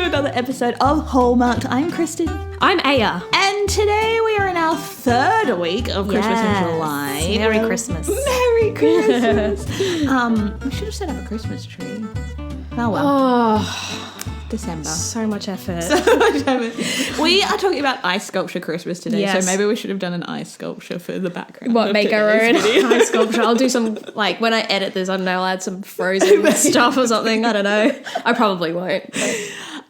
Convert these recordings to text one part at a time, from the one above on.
another episode of Hallmark. I'm Kristen. I'm Aya. And today we are in our third week of Christmas in July. Merry Christmas. Merry Christmas. We should have set up a Christmas tree. Oh well. Oh, December. so much effort. We are talking about ice sculpture Christmas today, Yes. so maybe we should have done an ice sculpture for the background. What, of make our own today's video. ice sculpture? I'll do some, like, when I edit this, I don't know, I'll add some frozen stuff or something. I don't know. I probably won't.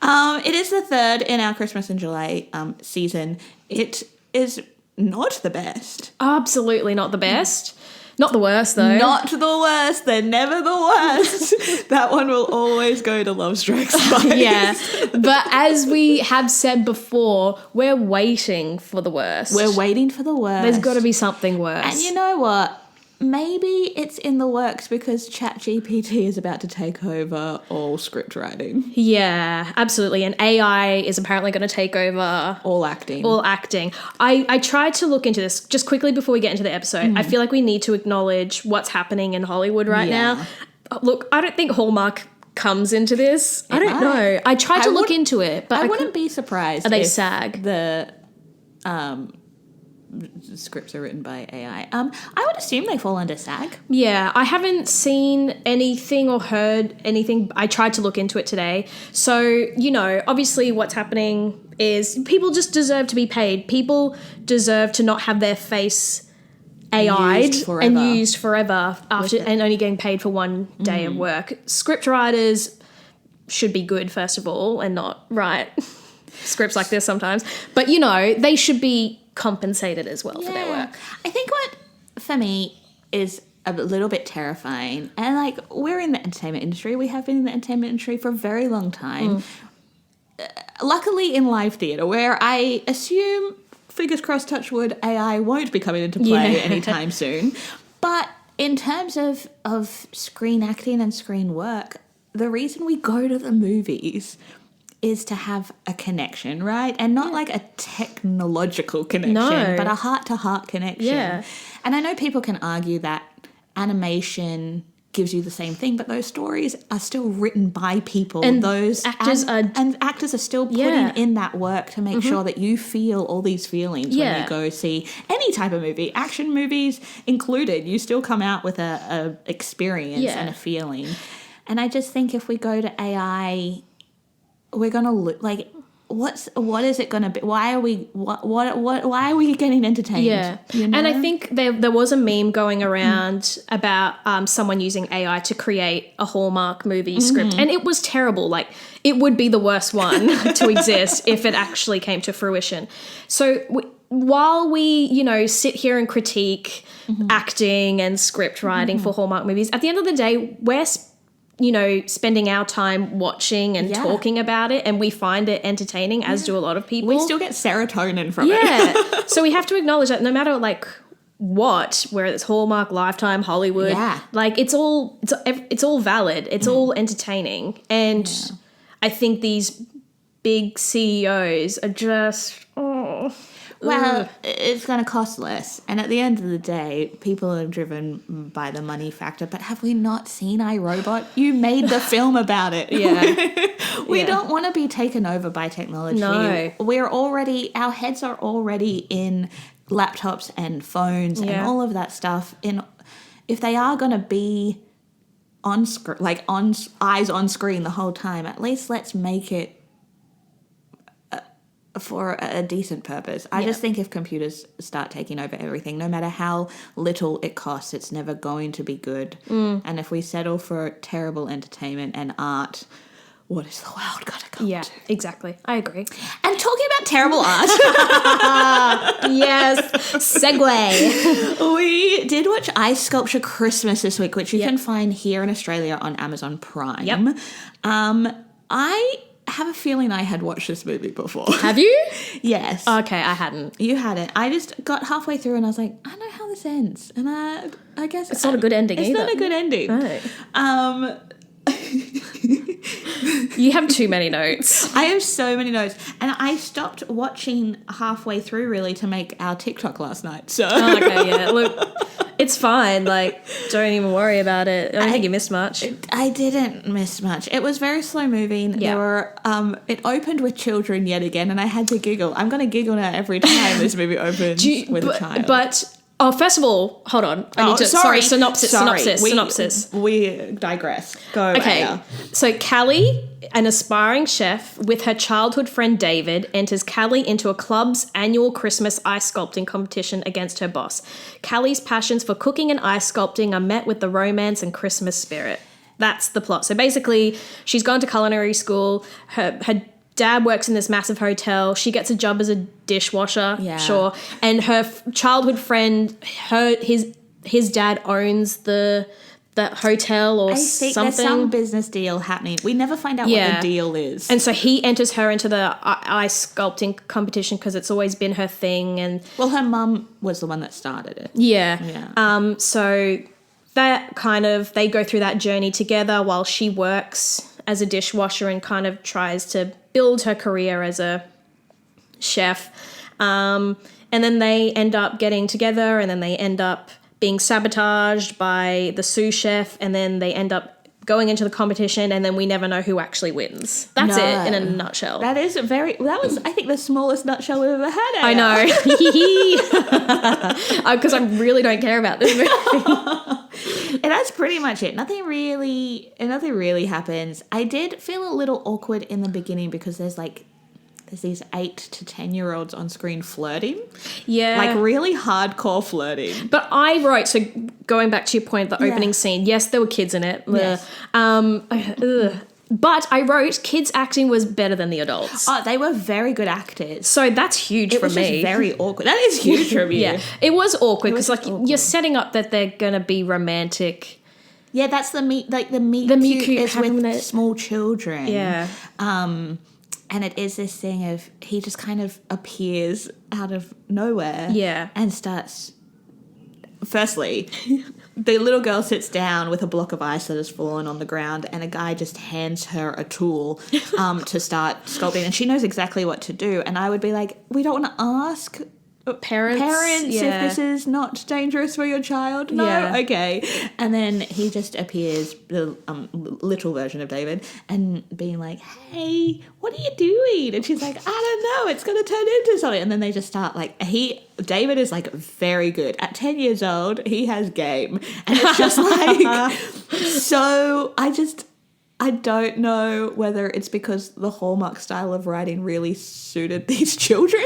It is the third in our Christmas in July season. It is not the best. Absolutely not the best. Not the worst, though. Not the worst. They're never the worst. That one will always go to Love Strikes Twice. Yeah. But as we have said before, we're waiting for the worst. We're waiting for the worst. There's got to be something worse. And you know what? Maybe it's in the works because ChatGPT is about to take over all script writing. Yeah, absolutely. And AI is apparently going to take over All acting. all acting. I tried to look into this just quickly before we get into the episode. I feel like we need to acknowledge what's happening in Hollywood right now. Look, I don't think Hallmark comes into this. I don't might. know. I tried to look into it, but I wouldn't be surprised Are they if SAG? the scripts are written by AI. I would assume they fall under SAG. Yeah, I haven't seen anything or heard anything. I tried to look into it today. So, you know, obviously what's happening is people just deserve to be paid. People deserve to not have their face AI'd and used forever after and only getting paid for one day of work. Script writers should be good, first of all, and not write scripts like this sometimes. But, you know, they should be compensated as well for their work. I think what, for me, is a little bit terrifying, and like, we're in the entertainment industry. We have been in the entertainment industry for a very long time. Luckily in live theatre, where I assume, fingers crossed, touch wood, AI won't be coming into play anytime soon. But in terms of screen acting and screen work, the reason we go to the movies is to have a connection, right? And not like a technological connection, but a heart-to-heart connection. Yeah. And I know people can argue that animation gives you the same thing, but those stories are still written by people. And those actors and actors are still putting in that work to make sure that you feel all these feelings when you go see any type of movie, action movies included. You still come out with a experience and a feeling. And I just think if we go to AI, we're gonna look like what is it gonna be? Why are we why are we getting entertained? Yeah, you know? And I think there was a meme going around about someone using AI to create a Hallmark movie script, and it was terrible. Like, it would be the worst one to exist if it actually came to fruition. So while we, you know, sit here and critique acting and script writing for Hallmark movies, at the end of the day, we're you know, spending our time watching and talking about it, and we find it entertaining, as do a lot of people. We still get serotonin from it. Yeah. So we have to acknowledge that no matter, like, what, whether it's Hallmark, Lifetime, Hollywood, like, it's all valid. It's all entertaining. And I think these big CEOs are just, Well, it's going to cost less. And at the end of the day, people are driven by the money factor. But have we not seen iRobot? You made the film about it. We don't want to be taken over by technology. No. Our heads are already in laptops and phones and all of that stuff. If they are going to be on screen, like eyes on screen the whole time, at least let's make it for a decent purpose. I just think if computers start taking over everything, no matter how little it costs, it's never going to be good. And if we settle for terrible entertainment and art, what is the world going to come to? yeah, exactly. I agree. And talking about terrible art, Yes, segue. we did watch Ice Sculpture Christmas this week, which you can find here in Australia on Amazon Prime. Yep. I have a feeling I had watched this movie before. Have you? Yes. Okay, I hadn't. You had it. I just got halfway through and I was like, I know how this ends. And I guess It's not a good ending it's either. not a good ending. No. You have too many notes. I have so many notes. And I stopped watching halfway through, really, to make our TikTok last night. So Oh, okay, yeah. Look, It's fine. Like, don't even worry about it. I don't think you missed much. I didn't miss much. It was very slow moving. Yeah. There were it opened with children yet again, and I had to giggle. I'm going to giggle now every time this movie opens with a child. But first of all, hold on. I need to. Sorry. Synopsis. We digress. Go. Okay. Aya. So Callie, an aspiring chef, with her childhood friend David, enters Callie into a club's annual Christmas ice sculpting competition against her boss. Callie's passions for cooking and ice sculpting are met with the romance and Christmas spirit. That's the plot. So basically, she's gone to culinary school. Her dad works in this massive hotel. She gets a job as a dishwasher, sure. And her childhood friend, his dad owns the hotel or I think something. there's some business deal happening. We never find out what the deal is. And so he enters her into the ice sculpting competition because it's always been her thing. And well, her mum was the one that started it. Yeah. So that kind of, they go through that journey together while she works as a dishwasher and kind of tries to build her career as a chef. And then they end up getting together, and then they end up being sabotaged by the sous chef, and then they end up going into the competition, and then we never know who actually wins. That's it in a nutshell. That was, I think, the smallest nutshell we've ever had. I know. Because I really don't care about this movie. And that's pretty much it. Nothing really happens. I did feel a little awkward in the beginning because there's these 8 to 10-year-olds on screen flirting. Yeah. Like really hardcore flirting. But I wrote, so going back to your point, the opening scene, yes, there were kids in it. Yes. But I wrote kids acting was better than the adults. Oh, they were very good actors. So that's huge for me. It was just very awkward. That is huge for me. Yeah, it was awkward because you're setting up that they're going to be romantic. Yeah, that's the meet cute is with small children. Yeah. And it is this thing of he just kind of appears out of nowhere. Yeah. And starts... Firstly, the little girl sits down with a block of ice that has fallen on the ground, and a guy just hands her a tool to start sculpting. And she knows exactly what to do. And I would be like, we don't want to ask... Parents if this is not dangerous for your child. No, okay. And then he just appears, the literal version of David, and being like, hey, what are you doing? And she's like, I don't know, it's going to turn into something. And then they just start David is very good. At 10 years old, he has game. And it's just so I don't know whether it's because the Hallmark style of writing really suited these children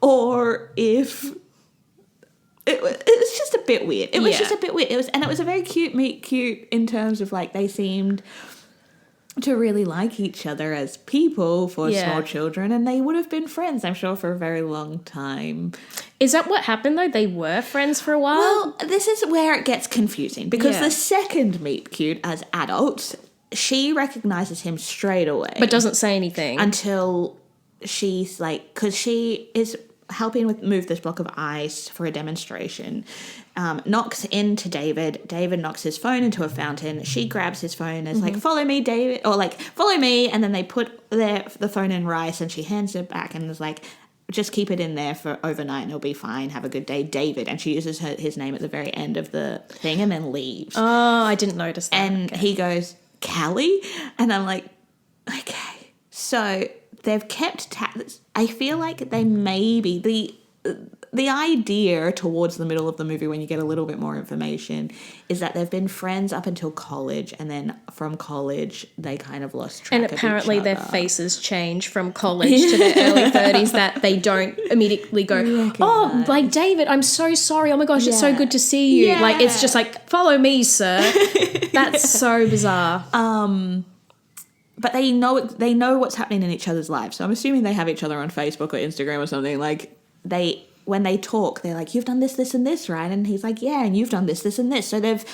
or if it was just a bit weird. It was just a bit weird. It was a very cute meet cute in terms of they seemed to really like each other as people for small children, and they would have been friends, I'm sure, for a very long time. Is that what happened though? They were friends for a while? Well, this is where it gets confusing because the second meet cute as adults, she recognizes him straight away. But doesn't say anything. Until she's because she is helping move this block of ice for a demonstration, knocks into David. David knocks his phone into a fountain. She grabs his phone and is follow me, David, or follow me. And then they put the phone in rice and she hands it back and is like, just keep it in there for overnight and it'll be fine. Have a good day, David. And she uses his name at the very end of the thing and then leaves. Oh, I didn't notice that. And he goes, Callie? And I'm like, okay. So they've kept tabs. I feel like they maybe, the idea towards the middle of the movie when you get a little bit more information is that they've been friends up until college, and then from college they kind of lost track of each other. And apparently their faces change from college to their early 30s that they don't immediately go, oh, David, I'm so sorry. Oh my gosh, it's so good to see you. Yeah. It's just follow me, sir. That's so bizarre. But they know what's happening in each other's lives. So I'm assuming they have each other on Facebook or Instagram or something. When they talk, they're like, you've done this, this, and this, right? And he's like, yeah, and you've done this, this, and this. So they've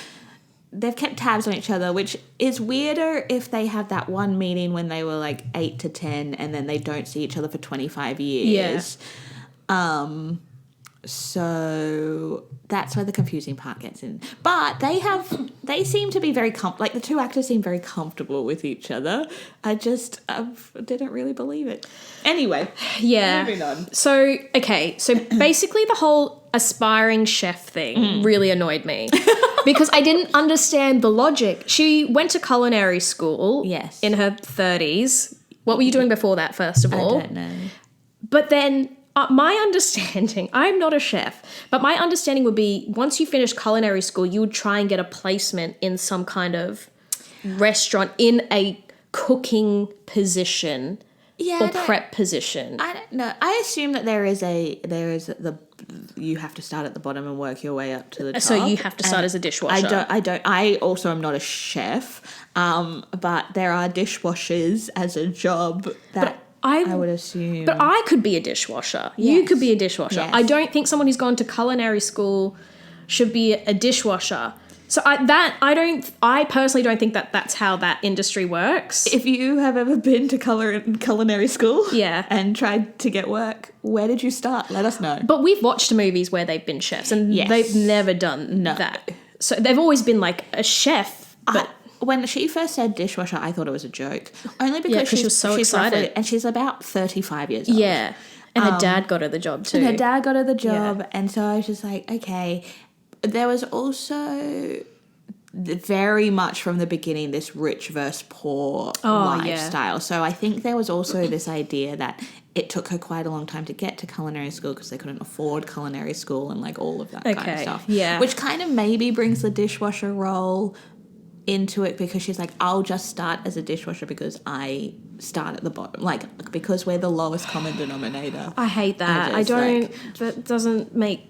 kept tabs on each other, which is weirder if they have that one meeting when they were 8 to 10 and then they don't see each other for 25 years. So that's where the confusing part gets in. But they seem to be very like the two actors seem very comfortable with each other. I didn't really believe it. Anyway, moving on. So basically the whole aspiring chef thing really annoyed me because I didn't understand the logic. She went to culinary school in her 30s. What were you doing before that, first of all? I don't know. But then my understanding, I'm not a chef, but my understanding would be once you finish culinary school, you would try and get a placement in some kind of restaurant in a cooking position or prep position. I don't know. I assume that you have to start at the bottom and work your way up to the top. So you have to start as a dishwasher. I also am not a chef, but there are dishwashers as a job that I would assume. But I could be a dishwasher. Yes. You could be a dishwasher. Yes. I don't think someone who's gone to culinary school should be a dishwasher. So I personally don't think that that's how that industry works. If you have ever been to culinary school and tried to get work, where did you start? Let us know. But we've watched movies where they've been chefs and they've never done that. So they've always been like a chef. But when she first said dishwasher, I thought it was a joke. Only because she was so excited. And she's about 35 years old. Yeah. And her dad got her the job too. And her dad got her the job. And so I was just like, okay. There was also very much from the beginning this rich versus poor lifestyle. So I think there was also this idea that it took her quite a long time to get to culinary school because they couldn't afford culinary school and like all of that kind of stuff. Yeah. Which kind of maybe brings the dishwasher role into it because she's like, I'll just start as a dishwasher because I start at the bottom. Like, because we're the lowest common denominator. I hate that. That doesn't make...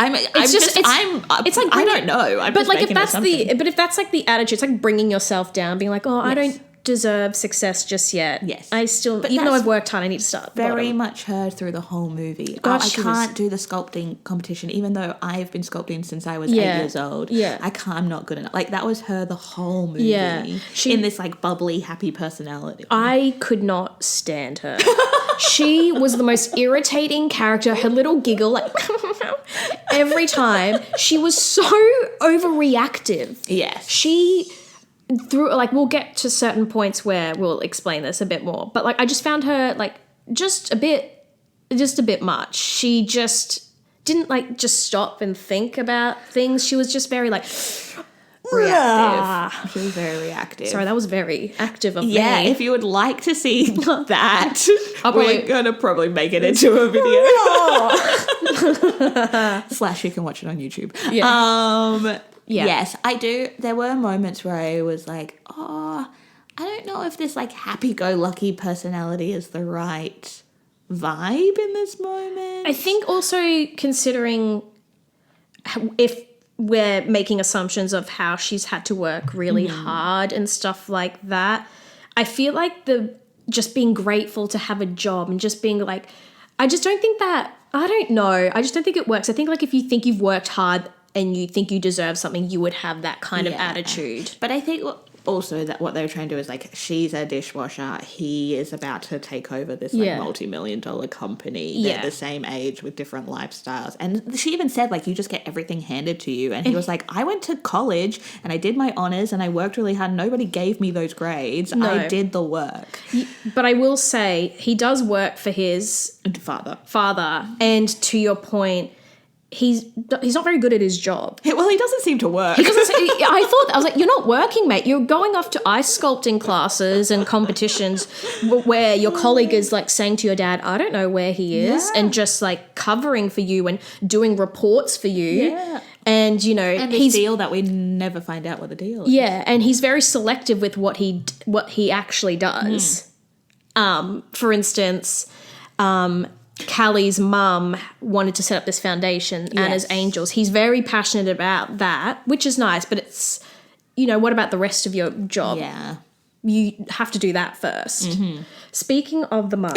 I don't know. If that's like the attitude, it's like bringing yourself down, being like, I don't deserve success just yet. Yes. Even though I've worked hard, I need to start. Very much her through the whole movie. I can't do the sculpting competition, even though I've been sculpting since I was 8 years old. Yeah. I'm not good enough. Like, that was her the whole movie. Yeah. In this, like, bubbly, happy personality. I could not stand her. She was the most irritating character. Her little giggle, like, every time. She was so overreactive. Yes. We'll get to certain points where we'll explain this a bit more, but like I just found her like just a bit much. She just didn't like just stop and think about things. She was just very like reactive. She was very reactive. Sorry, that was very active of me. Yeah, if you would like to see that, we're going to probably make it into a video. / you can watch it on YouTube. Yeah. Yes, I do. There were moments where I was like, I don't know if this like happy-go-lucky personality is the right vibe in this moment. I think also considering if we're making assumptions of how she's had to work really hard and stuff like that, I feel like just being grateful to have a job and just being like, I just don't think that, I don't know. I just don't think it works. I think like if you think you've worked hard and you think you deserve something, you would have that kind of attitude. But I think also that what they were trying to do is like, she's a dishwasher, he is about to take over this like multi-million-dollar company. They're the same age with different lifestyles. And she even said like, you just get everything handed to you. And he was like, I went to college and I did my honors and I worked really hard. Nobody gave me those grades. No. I did the work. But I will say he does work for his father. And to your point, he's not very good at his job. Well, he doesn't seem to work. I was like, you're not working, mate. You're going off to ice sculpting classes and competitions where your colleague is like saying to your dad, I don't know where he is, and just like covering for you and doing reports for you. Yeah. And, you know, and this deal that we never find out what the deal is. Yeah, and he's very selective with what he actually does. For instance, Callie's mum wanted to set up this foundation, Anna's Angels. He's very passionate about that, which is nice, but it's, you know, what about the rest of your job? Yeah. You have to do that first. Speaking of the mum,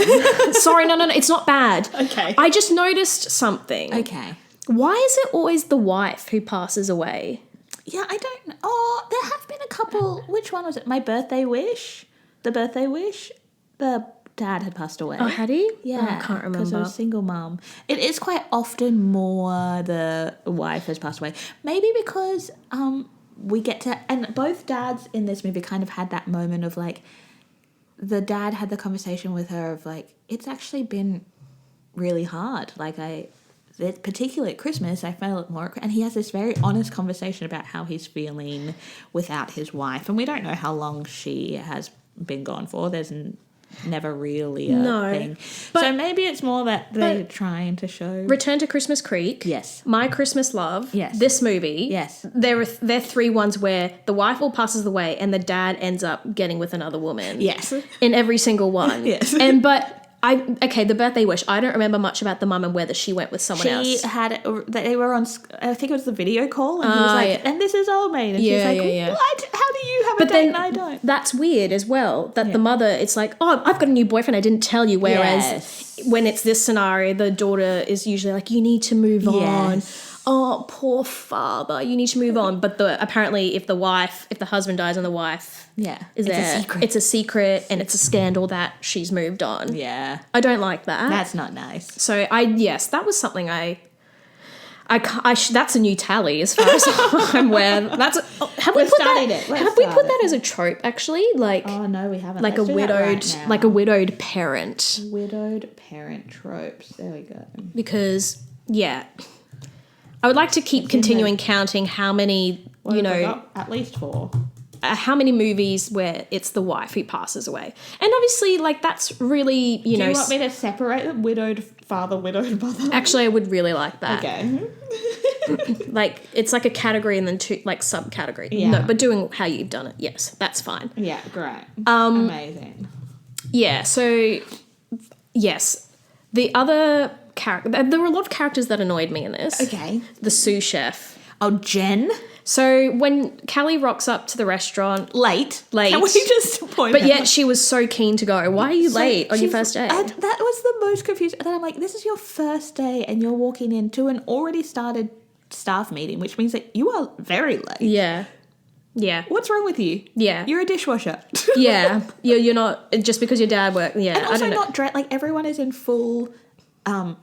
sorry, no, it's not bad. Okay. I just noticed something. Okay. Why is it always the wife who passes away? Yeah, I don't know. Oh, there have been a couple. Which one was it? My Birthday Wish? The Birthday Wish? dad had passed away. Oh, had he? Yeah, Oh, I can't remember. because of a single mum. It is quite often more the wife has passed away. Maybe because we get to... And both dads in this movie kind of had that moment of, like, the dad had the conversation with her of, like, it's actually been really hard. Like, particularly at Christmas, I felt more... And he has this very honest conversation about how he's feeling without his wife. And we don't know how long she has been gone for. There's never really a thing. But, so maybe it's more that they're trying to show... Return to Christmas Creek. Yes. My Christmas Love. Yes. This movie. Yes. They're three ones where the wife all passes away and the dad ends up getting with another woman. Yes. In every single one. Yes. The birthday wish. I don't remember much about the mum and whether she went with someone else. They were on, I think it was the video call, and he was like, and this is old mate. And she's like, what? How do you have a date and I don't? That's weird as well, that the mother, it's like, oh, I've got a new boyfriend, I didn't tell you. Whereas when it's this scenario, the daughter is usually like, you need to move on. Oh, poor father, you need to move on. But apparently if the husband dies and the wife is there, it's a secret and it's a scandal that she's moved on. Yeah. I don't like that. That's not nice. So that was something that's a new tally as far as I'm aware. Have we put that as a trope actually? Like, oh no, we haven't. Like a widowed parent. Widowed parent tropes. There we go. Because I would like to keep continuing counting how many, at least 4. How many movies where it's the wife who passes away. And obviously, like, that's really, Do you want me to separate them? Widowed father, widowed mother? Actually, I would really like that. Okay. Like, it's like a category and then 2, like, subcategory. Yeah. No, but doing how you've done it, yes, that's fine. Yeah, great. Amazing. Yeah, so, yes. The other there were a lot of characters that annoyed me in this. Okay. The sous chef. Oh, Jen? So when Callie rocks up to the restaurant... Late. Can we just point But out? yet she was so keen to go. Why are you late on your first day? That was the most confusing. Then I'm like, this is your first day and you're walking into an already started staff meeting, which means that you are very late. Yeah. Yeah. What's wrong with you? Yeah. You're a dishwasher. Yeah. You're not... Just because your dad worked... Yeah, and also I don't know. not dressed... Like, everyone is in full...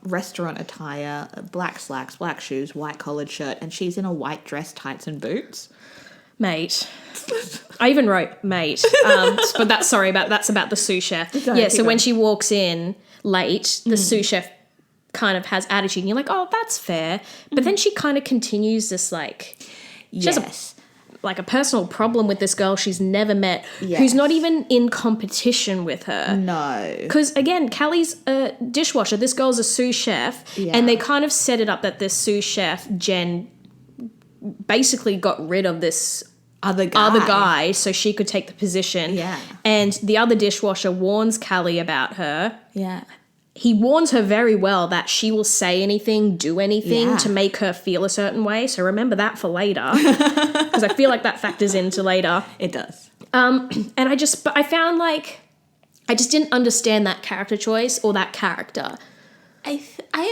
restaurant attire, black slacks, black shoes, white collared shirt, and she's in a white dress, tights and boots. Mate. I even wrote mate. But that's about the sous chef. So when she walks in late, the sous chef kind of has attitude and you're like, oh, that's fair. But then she kind of continues this like... She has a personal problem with this girl she's never met, who's not even in competition with her. No. Because, again, Callie's a dishwasher. This girl's a sous chef. Yeah. And they kind of set it up that this sous chef, Jen, basically got rid of this other guy so she could take the position. Yeah. And the other dishwasher warns Callie about her. Yeah. He warns her very well that she will say anything, do anything to make her feel a certain way. So remember that for later, because I feel like that factors into later. It does. And I found like, I just didn't understand that character choice or that character. I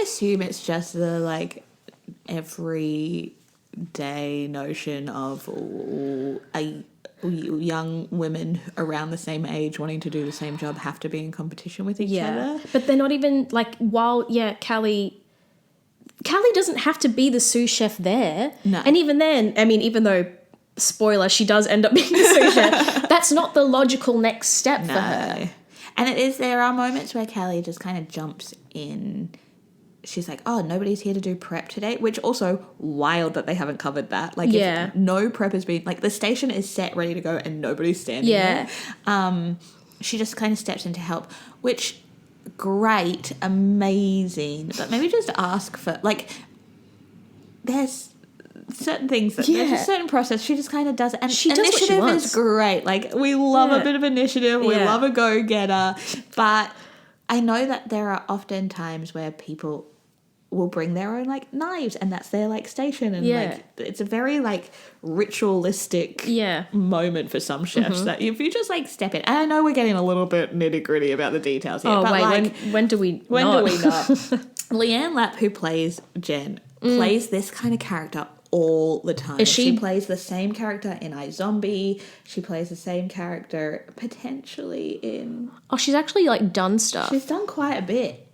assume it's just the like everyday notion of young women around the same age wanting to do the same job have to be in competition with each other. But they're not even like, Callie doesn't have to be the sous chef there. No. And even then, I mean, even though, spoiler, she does end up being the sous chef, that's not the logical next step for her. And there are moments where Callie just kind of jumps in. She's like, oh, nobody's here to do prep today, which also wild that they haven't covered that. Like, if no prep has been, like, the station is set, ready to go, and nobody's standing there. She just kind of steps in to help, which, great, amazing. But maybe just ask for, like, there's certain things, there's a certain process. She just kind of does it. And she does what she wants. Is great. Like, we love a bit of initiative. We love a go-getter. But I know that there are often times where people will bring their own like knives and that's their like station and like it's a very like ritualistic moment for some chefs that if you just like step in, and I know we're getting a little bit nitty-gritty about the details here, but like when do we not? Leanne Lapp, who plays Jen, plays this kind of character all the time. Is she plays the same character in iZombie. She plays the same character potentially in... Oh, she's actually, like, done stuff. She's done quite a bit.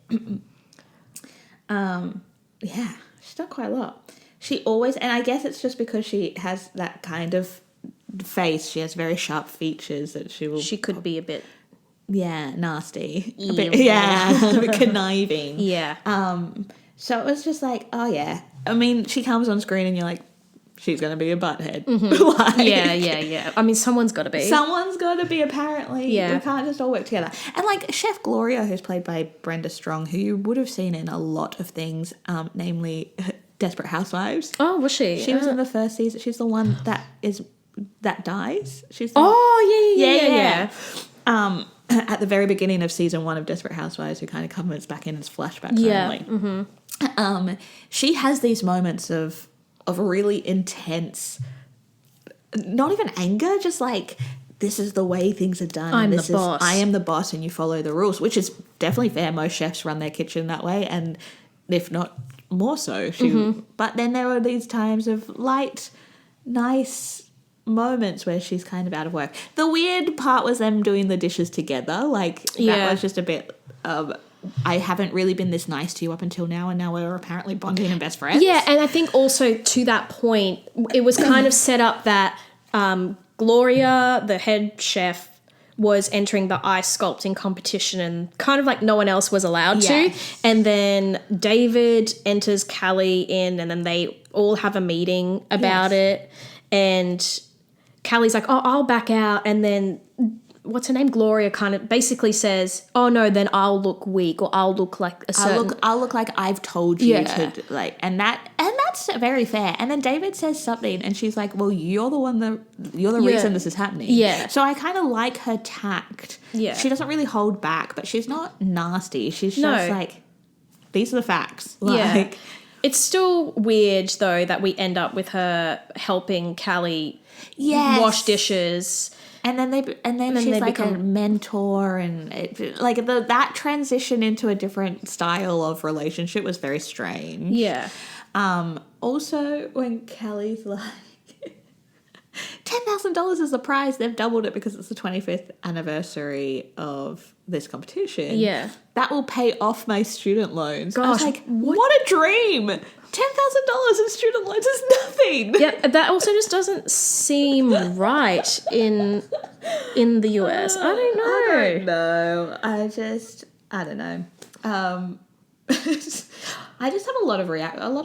Yeah, she's done quite a lot. She always... And I guess it's just because she has that kind of face. She has very sharp features that she will... She could be a bit... Yeah, nasty. A bit, a bit conniving. Yeah. So it was just like, oh, yeah. I mean, she comes on screen and you're like, she's going to be a butthead. Yeah. I mean, someone's got to be. Someone's got to be, apparently. Yeah. We can't just all work together. And, like, Chef Gloria, who's played by Brenda Strong, who you would have seen in a lot of things, namely Desperate Housewives. Oh, was she? She was in the first season. She's the one that dies. She's the yeah. At the very beginning of season 1 of Desperate Housewives, who kind of comes back in as flashbacks only. Mm-hmm. She has these moments of really intense, not even anger, just like, this is the way things are done. I'm the boss. I am the boss and you follow the rules, which is definitely fair. Most chefs run their kitchen that way, and if not more so. But then there are these times of light, nice moments where she's kind of out of work. The weird part was them doing the dishes together. Like, that was just a bit I haven't really been this nice to you up until now, and now we're apparently bonding and best friends. Yeah, and I think also to that point, it was kind of set up that Gloria, the head chef, was entering the ice sculpting competition, and kind of like no one else was allowed to. And then David enters Callie in, and then they all have a meeting about it. And Callie's like, oh, I'll back out. And then, what's her name? Gloria kind of basically says, oh no, then I'll look weak, or I'll look like a certain... I'll look like I've told you to, like, and that's very fair. And then David says something, and she's like, well, you're the reason this is happening. Yeah. So I kind of like her tact. Yeah. She doesn't really hold back, but she's not nasty. She's just like, these are the facts. Like, it's still weird though that we end up with her helping Callie wash dishes. And then she's like a mentor, and that transition into a different style of relationship was very strange. Yeah. Also, when Callie's like, $10,000 is the prize, they've doubled it because it's the 25th anniversary of this competition. Yeah. That will pay off my student loans. Gosh, I was like, what a dream! $10,000 in student loans is nothing. Yeah, that also just doesn't seem right in the US. I don't know. I don't know. I just have a lot of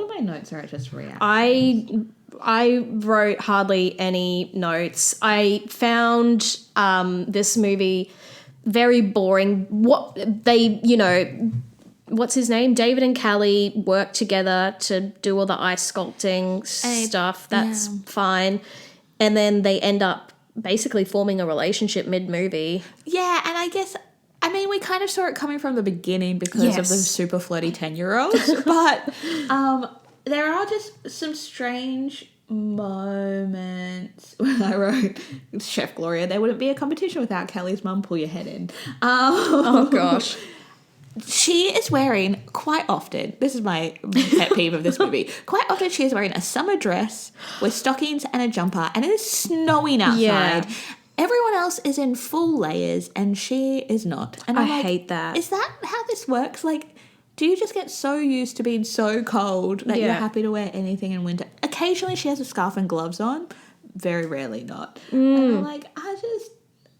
my notes are just react. I wrote hardly any notes. I found this movie very boring. What's his name? David and Callie work together to do all the ice sculpting stuff. That's fine. And then they end up basically forming a relationship mid-movie. Yeah, and I mean, we kind of saw it coming from the beginning because of the super flirty 10-year-olds. But there are just some strange moments. When I wrote Chef Gloria, there wouldn't be a competition without Callie's mum pull your head in. Oh, gosh. She is wearing, quite often, this is my pet peeve of this movie, quite often she is wearing a summer dress with stockings and a jumper, and it is snowing outside. Yeah. Everyone else is in full layers, and she is not. And I hate that. Is that how this works? Like, do you just get so used to being so cold that you're happy to wear anything in winter? Occasionally she has a scarf and gloves on, very rarely not. And I'm like,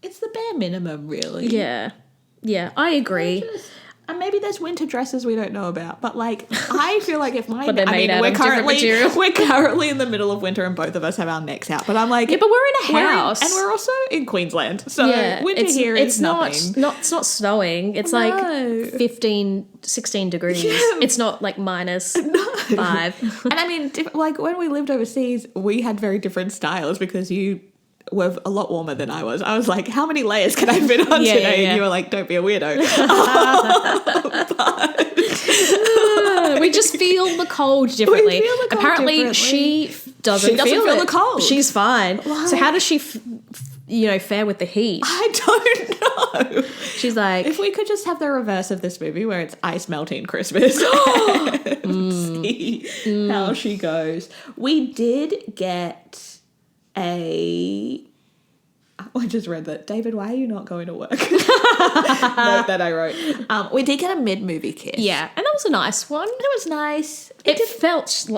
it's the bare minimum, really. Yeah. Yeah, I agree. And maybe there's winter dresses we don't know about, but like I feel like if mine, but they're made out of different material. We're currently in the middle of winter and both of us have our necks out. But I'm like, yeah, but we're in a house, and we're also in Queensland, so winter here is nothing. It's not snowing. It's like 15, 16 degrees. Yeah. It's not like minus 5. And I mean, like when we lived overseas, we had very different styles because you were a lot warmer than I was. I was like, how many layers can I fit on today? And you were like, don't be a weirdo. We just feel the cold differently. Apparently she doesn't feel the cold. She's fine. Wow. So how does she fair with the heat. I don't know. She's like, if we could just have the reverse of this movie where it's ice melting Christmas and see how she goes. We did get I just read that. David, why are you not going to work? Note that I wrote. We did get a mid-movie kiss. yeah, and that was a nice one. It was nice. It felt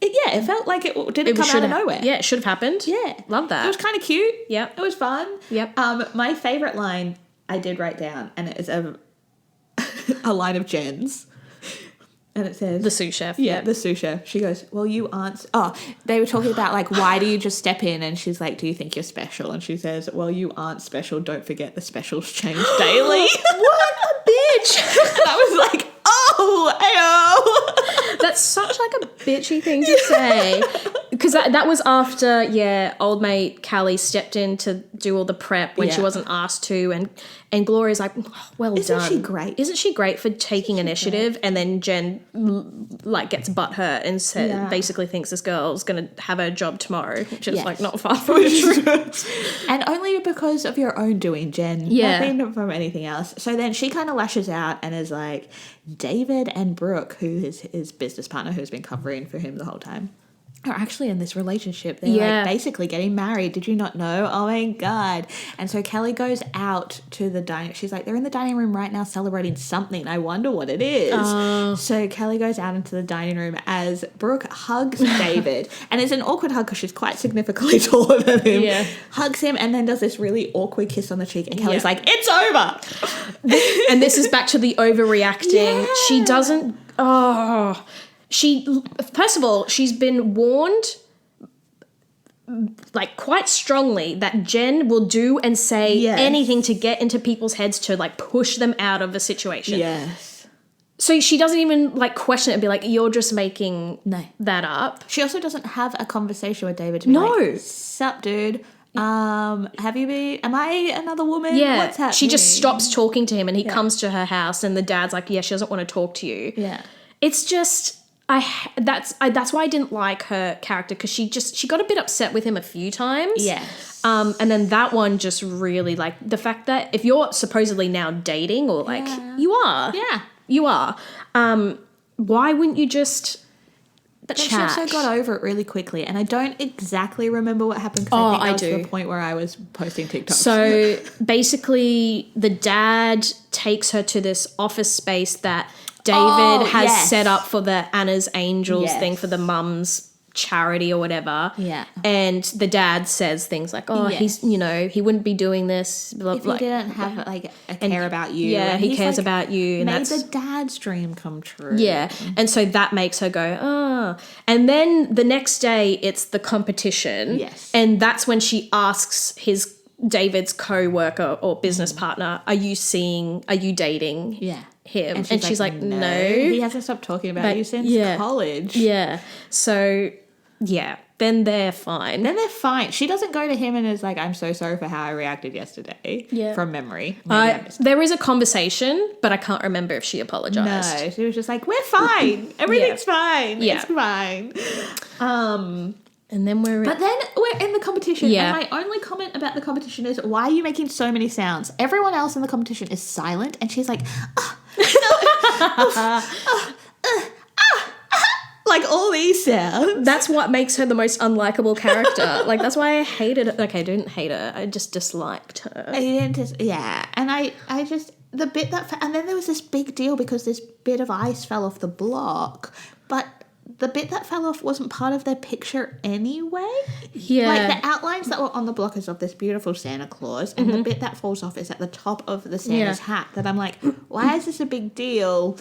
It felt like it didn't come out of nowhere. Yeah, it should have happened. Yeah. Love that. It was kind of cute. Yep. It was fun. Yep. My favourite line I did write down, and it is a line of Jen's. And it says... The sous chef. Yeah, the sous chef. She goes, well, you aren't... Oh, they were talking about, like, why do you just step in? And she's like, do you think you're special? And she says, well, you aren't special. Don't forget the specials change daily. What a bitch. And I was like, oh, ayo. That's such, like, a bitchy thing to say. Because that was after, old mate Callie stepped in to do all the prep when she wasn't asked to. And Gloria's like, oh, well Isn't done. she great? Isn't she great for taking initiative? And then Jen, like, gets butthurt and basically thinks this girl's going to have her job tomorrow, which is, like, not far from the truth. And only because of your own doing, Jen. Yeah. Nothing from anything else. So then she kind of lashes out and is like, David and Brooke, who is his business partner who's been covering for him the whole time, are actually in this relationship. They're like basically getting married. Did you not know? Oh my God. And so Callie goes out to the dining. She's like, they're in the dining room right now celebrating something. I wonder what it is. So Callie goes out into the dining room as Brooke hugs David. And it's an awkward hug because she's quite significantly taller than him. Yeah. Hugs him and then does this really awkward kiss on the cheek. And Callie's like, it's over. And this is back to the overreacting. Yeah. She doesn't... Oh... First of all, she's been warned, like, quite strongly that Jen will do and say anything to get into people's heads to, like, push them out of a situation. Yes. So she doesn't even, like, question it and be like, you're just making that up. She also doesn't have a conversation with David to be like, sup, dude? Am I another woman? Yeah. What's happening? She just stops talking to him and he comes to her house and the dad's like, she doesn't want to talk to you. Yeah. It's just... That's why I didn't like her character, because she got a bit upset with him a few times. Yes. And then that one just really, like, the fact that if you're supposedly now dating or like you are. Yeah. You are. Why wouldn't you just But then she also got over it really quickly, and I don't exactly remember what happened because I think that was the point where I was posting TikToks. So basically the dad takes her to this office space that David has set up for the Anna's Angels thing for the mum's charity or whatever. Yeah. And the dad says things like, he's, he wouldn't be doing this. Blah, if he didn't have, like, a care about you. Yeah, and he cares about you. And made the dad's dream come true. Yeah. And so that makes her go, And then the next day it's the competition. Yes. And that's when she asks David's co-worker or business partner, are you dating him? And she's like, no. He hasn't stopped talking about you since college. Yeah. So, then they're fine. She doesn't go to him and is like, I'm so sorry for how I reacted yesterday. Yeah. From memory. There is a conversation, but I can't remember if she apologized. No. She was just like, we're fine. Everything's fine. Yeah. It's fine. And then we're in the competition. Yeah. And my only comment about the competition is, why are you making so many sounds? Everyone else in the competition is silent, and she's like, like all these sounds. That's what makes her the most unlikable character. Like, that's why I hated her. Okay, I didn't hate her. I just disliked her. And I just, the bit that, and then there was this big deal because this bit of ice fell off the block, but the bit that fell off wasn't part of their picture anyway. Yeah. Like, the outlines that were on the block is of this beautiful Santa Claus, and the bit that falls off is at the top of the Santa's hat, that I'm like, why is this a big deal?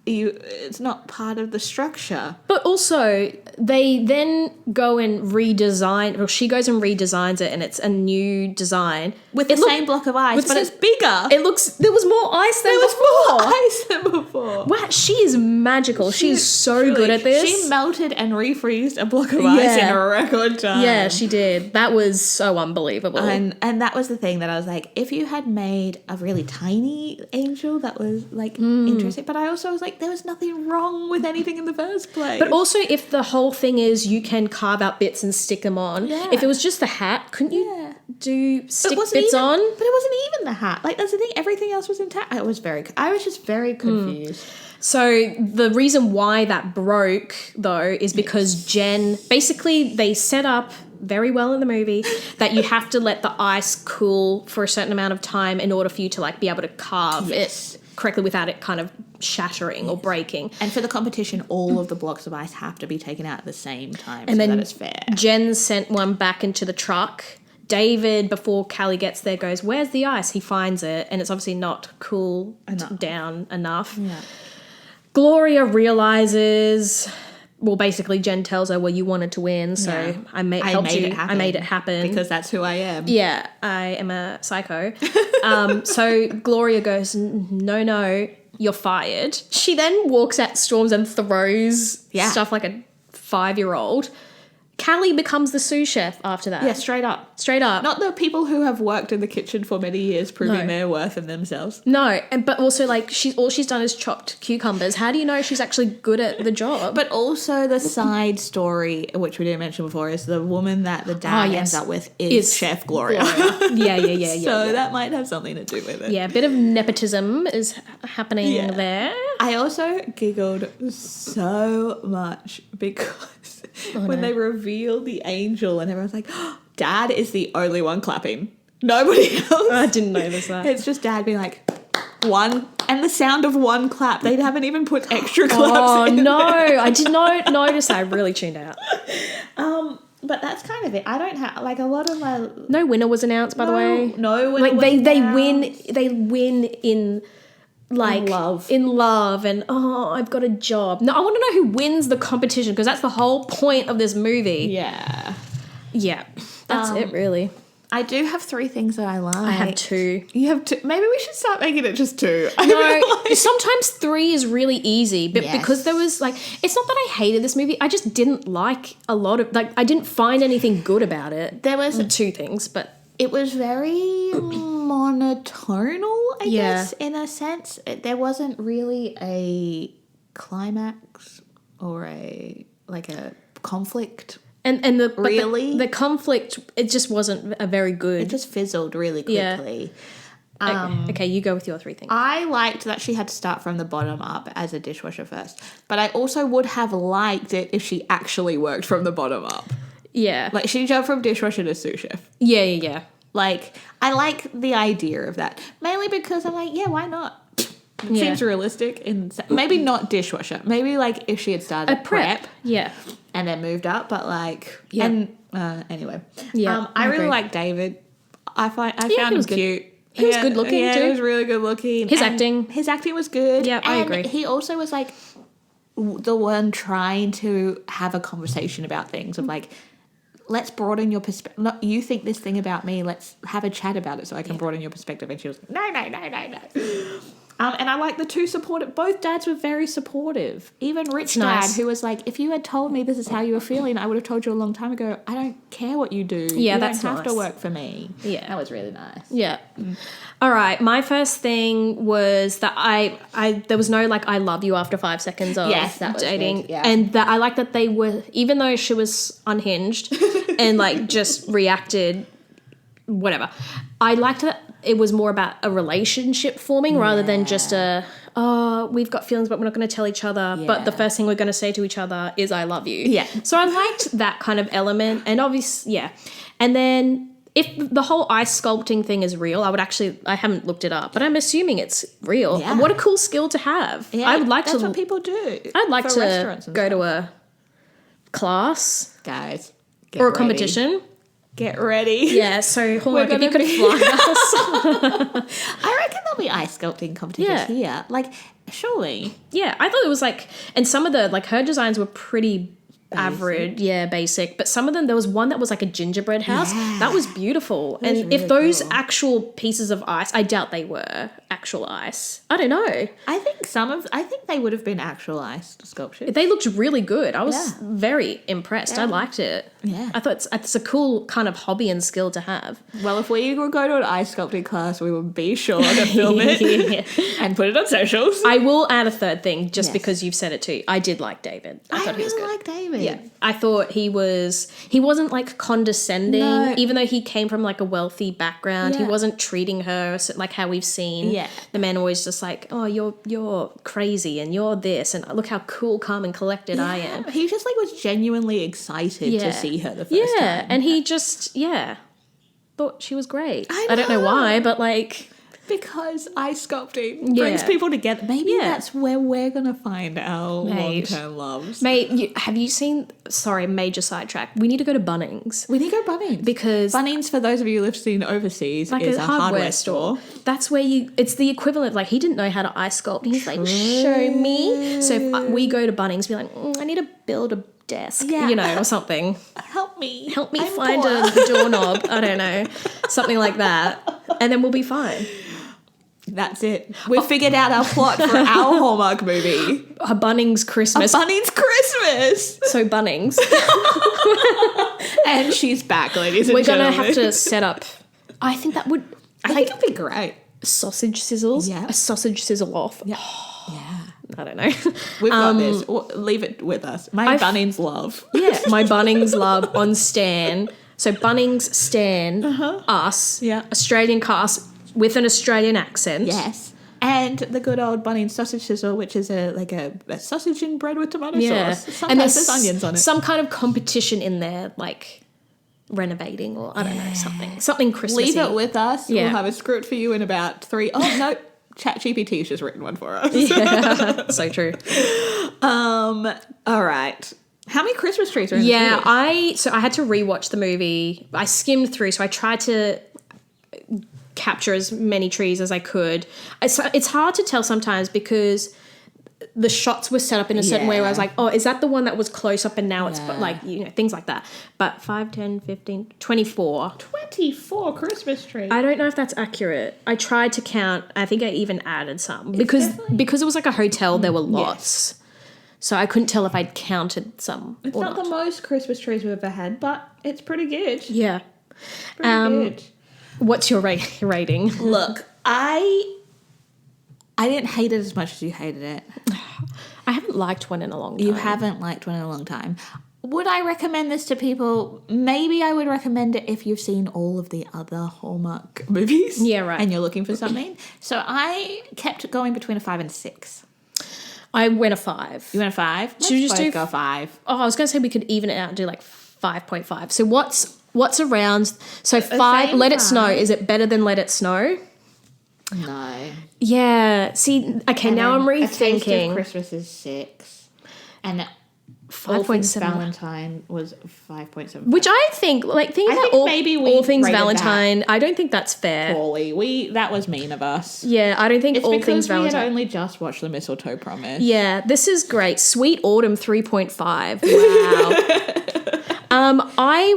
It's not part of the structure. But also, they then go and redesign, or she goes and redesigns it, and it's a new design. With the same block of ice, but it's bigger. There was more ice than before. More ice than before. Wow, she is magical. She is so good at this. She melted and refreezed a block of ice in a record time. Yeah, she did. That was so unbelievable. And that was the thing that I was like, if you had made a really tiny angel, that was, like, interesting. But I also was like, there was nothing wrong with anything in the first place. But also, if the whole thing is you can carve out bits and stick them on, if it was just the hat, couldn't you do stick wasn't bits even, on. But it wasn't even the hat. Like, that's the thing. Everything else was intact. I was just very confused. So the reason why that broke, though, is because Jen, basically they set up very well in the movie that you have to let the ice cool for a certain amount of time in order for you to, like, be able to carve it correctly without it kind of shattering or breaking. And for the competition, all of the blocks of ice have to be taken out at the same time, and so then that it's fair. Jen sent one back into the truck. David, before Callie gets there, goes, "Where's the ice?" He finds it, and it's obviously not cool down enough. Yeah. Gloria realizes, well, basically Jen tells her, well, you wanted to win, so I made it happen. Because that's who I am. Yeah, I am a psycho. So Gloria goes, no, you're fired. She then walks at Storms and throws stuff like a 5-year-old. Callie becomes the sous chef after that. Yeah, straight up. Straight up. Not the people who have worked in the kitchen for many years proving their worth in themselves. No, but also, like, all she's done is chopped cucumbers. How do you know she's actually good at the job? But also the side story, which we didn't mention before, is the woman that the dad ends up with is Chef Gloria. Yeah. So that might have something to do with it. Yeah, a bit of nepotism is happening there. I also giggled so much because when they revealed the angel and everyone's like, oh, Dad is the only one clapping. Nobody else. I didn't notice that. It's just Dad being like, one, and the sound of one clap. They haven't even put extra claps in. Oh, no. I did not notice that. I really tuned out. But that's kind of it. I don't have, like, a lot of my... No winner was announced, by the way. No winner like, was announced. They win in... Like, in love, and I've got a job. No, I want to know who wins the competition, because that's the whole point of this movie. Yeah. Yeah. That's it, really. I do have 3 things that I like. I have 2. You have 2. Maybe we should start making it just 2. No, sometimes 3 is really easy, but because there was, like, it's not that I hated this movie, I just didn't like a lot of, like, I didn't find anything good about it. There was 2 things, but... It was very monotonal, I guess, in a sense. There wasn't really a climax or a conflict. And the conflict, it just wasn't a very good... It just fizzled really quickly. Yeah. Okay, you go with your 3 things. I liked that she had to start from the bottom up as a dishwasher first. But I also would have liked it if she actually worked from the bottom up. Yeah. Like, she jumped from dishwasher to sous chef. Yeah. Like, I like the idea of that. Mainly because I'm like, yeah, why not? It seems realistic. Maybe not dishwasher. Maybe, like, if she had started at prep. Yeah. And then moved up. But, like... Yeah. And, anyway. Yeah. I really like David. I found him cute. He was good looking, too. Yeah, he was really good looking. His acting was good. Yeah, I agree. He also was, like, the one trying to have a conversation about things of, like... Let's broaden your perspective. You think this thing about me. Let's have a chat about it so I can broaden your perspective. And she was like, no. And I like the 2 supportive. Both dads were very supportive. Even Rich Dad, who was like, if you had told me this is how you were feeling, I would have told you a long time ago. I don't care what you do. Yeah, you that's don't have to work for me. Yeah. That was really nice. Yeah. All right. My first thing was that I there was no, like, I love you after 5 seconds of that was dating. good, yeah. And that I like that they were, even though she was unhinged and, like, just reacted, whatever. I liked that it was more about a relationship forming rather than just we've got feelings but we're not going to tell each other. Yeah. But the first thing we're going to say to each other is I love you. Yeah. So I liked that kind of element. And obviously, And then if the whole ice sculpting thing is real, I haven't looked it up, but I'm assuming it's real. Yeah. And what a cool skill to have. Yeah, that's what people do. I'd like to go to a class. Guys. Or a competition. Get ready. Yeah, so Hallmark, if you could fly us. I reckon there'll be ice sculpting competitions here. Like, surely. Yeah, I thought it was like, and some of the, like, her designs were pretty average, basic. But some of them, there was one that was like a gingerbread house. Yeah. That was beautiful. And really if those actual pieces of ice, I doubt they were. actual ice. I don't know. I think they would have been actual ice sculptures. They looked really good. I was very impressed. I liked it. Yeah. I thought it's a cool kind of hobby and skill to have. Well, if we were going to an ice sculpting class, we would be sure to film it and put it on socials. I will add a third thing just Yes. because you've said it too. I did like David. I thought he was really good. like David. Yeah. I thought he wasn't like condescending, No. even though he came from like a wealthy background. He Yeah. wasn't treating her like how we've seen. Yeah. The men always just like, oh, you're crazy and you're this and look how cool, calm and collected I am. He just like was genuinely excited to see her the first Yeah. time. And he just, thought she was great. I don't know know. why, but like... Because ice sculpting brings Yeah. people together. Maybe Yeah. that's where we're going to find our Mate. long-term loves. Mate, have you seen... Sorry, major sidetrack. We need to go to Bunnings. We need to go Bunnings. Because... Bunnings, for those of you listening overseas, like is a a hardware store. That's where it's the equivalent. Like, he didn't know how to ice sculpt. He's like, show me. So if we go to Bunnings, be like, I need to build a desk, or something. Help me. Help me I'm find poor. a doorknob. I don't know. Something like that. And then we'll be fine. That's it. We've figured out our plot for our Hallmark movie. A Bunnings Christmas. Bunnings Christmas. So Bunnings. And she's back, ladies and We're going gentlemen. to have to set up. I think that would... I think it'd be great. sausage sizzles. Yeah. A sausage sizzle off. Yeah. I don't know. We've got this. Leave it with us. My Bunnings love. Yeah, my Bunnings love on Stan. So Bunnings Stan, us, Australian cast with an Australian accent. Yes. And the good old Bunnings sausage sizzle, which is a sausage and bread with tomato sauce. Sometimes there's onions on it. Some kind of competition in there, like renovating or I don't know, something Christmassy. Leave it with us. Yeah. We'll have a script for you in about 3. Oh, no. ChatGPT's just written one for us. Yeah, so true. All right. How many Christmas trees are in this movie? I had to rewatch the movie. I skimmed through, so I tried to capture as many trees as I could. It's hard to tell sometimes because the shots were set up in a certain way where I was like, oh, is that the one that was close up and now it's like, things like that. But 5, 10, 15, 24. 24 Christmas trees. I don't know if that's accurate. I tried to count. I think I even added some because it was like a hotel, there were lots. Yes. So I couldn't tell if I'd counted some It's or not not. the most Christmas trees we've ever had, but it's pretty good. Yeah. Pretty good. What's your rating? Look, I didn't hate it as much as you hated it. I haven't liked one in a long time. You haven't liked one in a long time. Would I recommend this to people? Maybe I would recommend it if you've seen all of the other Hallmark movies. Yeah, right. And you're looking for something. So I kept going between a 5 and a 6. I went a 5. You went a 5? Should we just both do go 5? Oh, I was going to say we could even it out and do like 5.5. So what's around? So 5. Let It Snow. Is it better than Let It Snow? No. Yeah. See. Okay. And now I'm A Taste of rethinking. Christmas is 6. And 5.7. Valentine was 5.7. Which I think, like, think about think maybe we all things rated Valentine. I don't think that's fair. Poorly. That was mean of us. Yeah, I don't think It's all because things we had Valentine. only just watched The Mistletoe Promise. Yeah, this is great. Sweet Autumn 3.5. Wow. I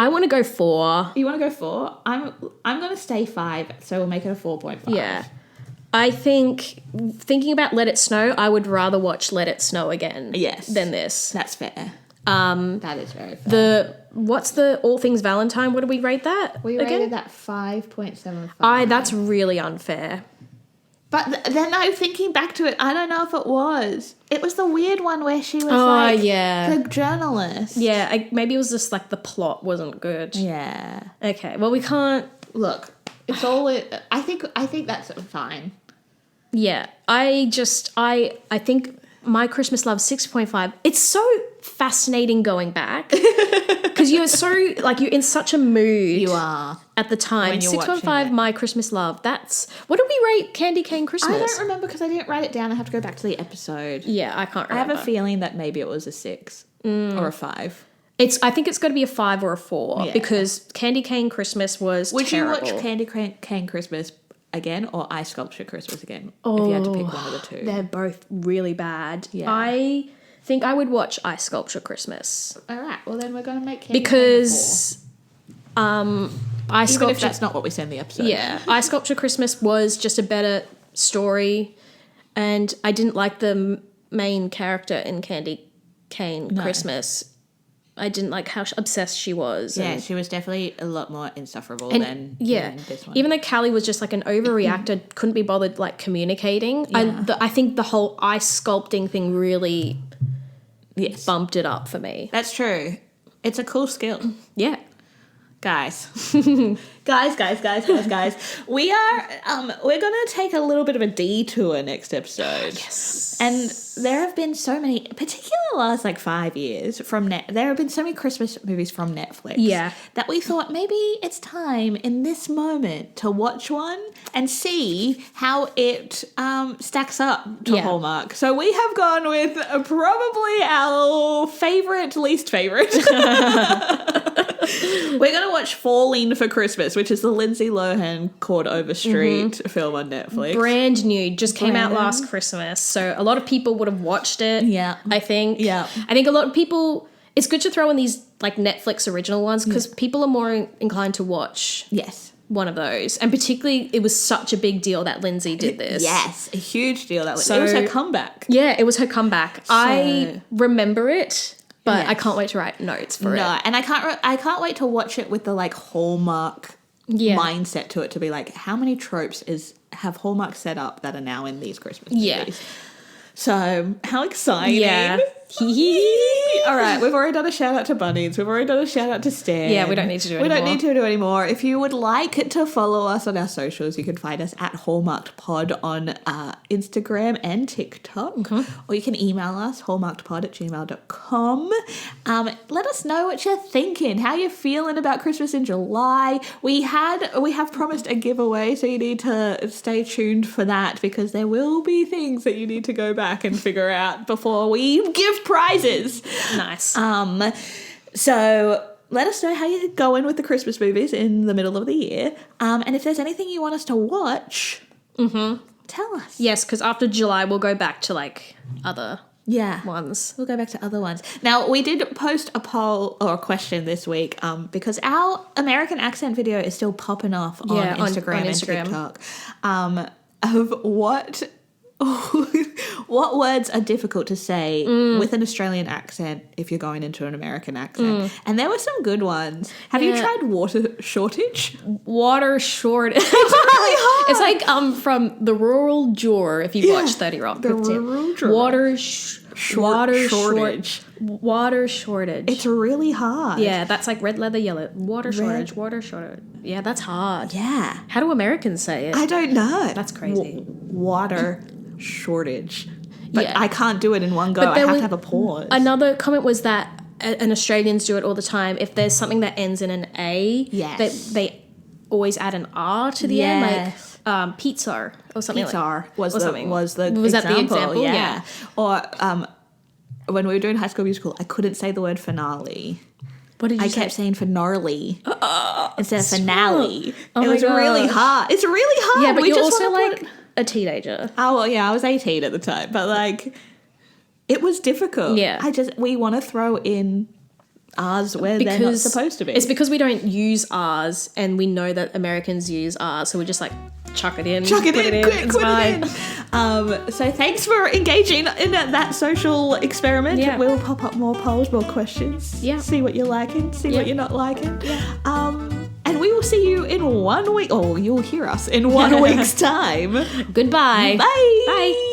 want to go 4. You want to go 4? I'm going to stay 5, so we'll make it a 4.5. Yeah. I think, thinking about Let It Snow, I would rather watch Let It Snow again than this. That's fair. That is very fair. What's the All Things Valentine? What do we rate that? We again? rated that 5.75. That's really unfair. But then no, thinking back to it, I don't know if it was. It was the weird one where she was the journalist. Yeah, maybe it was just like the plot wasn't good. Yeah. Okay, well we can't... Look, it's all... I think that's fine. Yeah, I think My Christmas Love 6.5. It's so fascinating going back because you're you're in such a mood. You are. At the time. When you're 6.5 watching it. My Christmas Love. That's... What did we rate Candy Cane Christmas? I don't remember because I didn't write it down. I have to go back to the episode. Yeah, I can't I remember. have a feeling that maybe it was a 6 or a 5. I think it's got to be a 5 or a 4 because Candy Cane Christmas was Would terrible. you watch Candy Cane Christmas again or Ice Sculpture Christmas again if you had to pick one of the two? They're both really bad. Yeah. I think I would watch Ice Sculpture Christmas All right, well then we're going to make Candy because Even if that's not what we say in the episode. Yeah. I Sculpture Christmas was just a better story, and I didn't like the main character in Candy Cane Christmas. I didn't like how obsessed she was. Yeah, she was definitely a lot more insufferable than this one. Even though Callie was just like an overreactor, couldn't be bothered like communicating. Yeah. I think the whole ice sculpting thing really bumped it up for me. That's true. It's a cool skill. Yeah. Guys. guys. We are we're gonna take a little bit of a detour next episode. Yes. And there have been so many, particularly the last like 5 years there have been so many Christmas movies from Netflix. Yeah. That we thought maybe it's time in this moment to watch one and see how it stacks up to Hallmark. So we have gone with probably our least favorite. We're going to watch Falling for Christmas, which is the Lindsay Lohan Court Overstreet film on Netflix. Brand new. Just came out last Christmas. So a lot of people would have watched it. Yeah. I think. Yeah. I think a lot of people... It's good to throw in these like Netflix original ones because people are more inclined to watch one of those. And particularly, it was such a big deal that Lindsay did this. Yes, a huge deal. It was her comeback. Yeah, it was her comeback. I remember it. But I can't wait to write notes for it. No, and I can't wait to watch it with the like Hallmark mindset to it, to be like, how many tropes have Hallmark set up that are now in these Christmas movies? So how exciting! Yeah. All right, we've already done a shout out to Bunnies. We've already done a shout out to Stan. Yeah, we don't need to do it anymore. We don't need to do anymore. If you would like to follow us on our socials, you can find us at HallmarkedPod on Instagram and TikTok. Or you can email us, hallmarkedpod@gmail.com. Let us know what you're thinking, how you're feeling about Christmas in July. We have promised a giveaway, so you need to stay tuned for that, because there will be things that you need to go back and figure out before we give prizes. Nice. So let us know how you're going with the Christmas movies in the middle of the year. And if there's anything you want us to watch, tell us. Yes, because after July, we'll go back to like other ones. We'll go back to other ones. Now, we did post a poll or a question this week because our American accent video is still popping off on Instagram and TikTok of what words are difficult to say with an Australian accent if you're going into an American accent. And there were some good ones. Have you tried water shortage? Water shortage. It's really hard. It's like from The Rural Juror, if you watch 30 Rock. The Rural Juror. Water shortage. Water shortage. It's really hard. Yeah, that's like red leather, yellow. Water shortage. Yeah, that's hard. Yeah. How do Americans say it? I don't know. That's crazy. Water shortage. But I can't do it in one go. I have to have a pause. Another comment was that, and Australians do it all the time, if there's something that ends in an A, they always add an R to the end, like pizza or something. Pizza was that the example? Yeah. Or when we were doing High School Musical, I couldn't say the word finale. What did you say? I kept saying finale instead of finale. Oh it was really hard. It's really hard. Yeah, but you're also like a teenager. Oh, well, yeah, I was 18 at the time, but like it was difficult. Yeah. We want to throw in R's where they're not supposed to be. It's because we don't use R's and we know that Americans use R's, so we just like chuck it in. Quick, it's put fine. it in. So thanks for engaging in that social experiment. Yeah. We'll pop up more polls, more questions. Yeah. See what you're liking, see what you're not liking. Yeah. And we will see you in 1 week. Oh, you'll hear us in 1 week's time. Goodbye. Bye. Bye.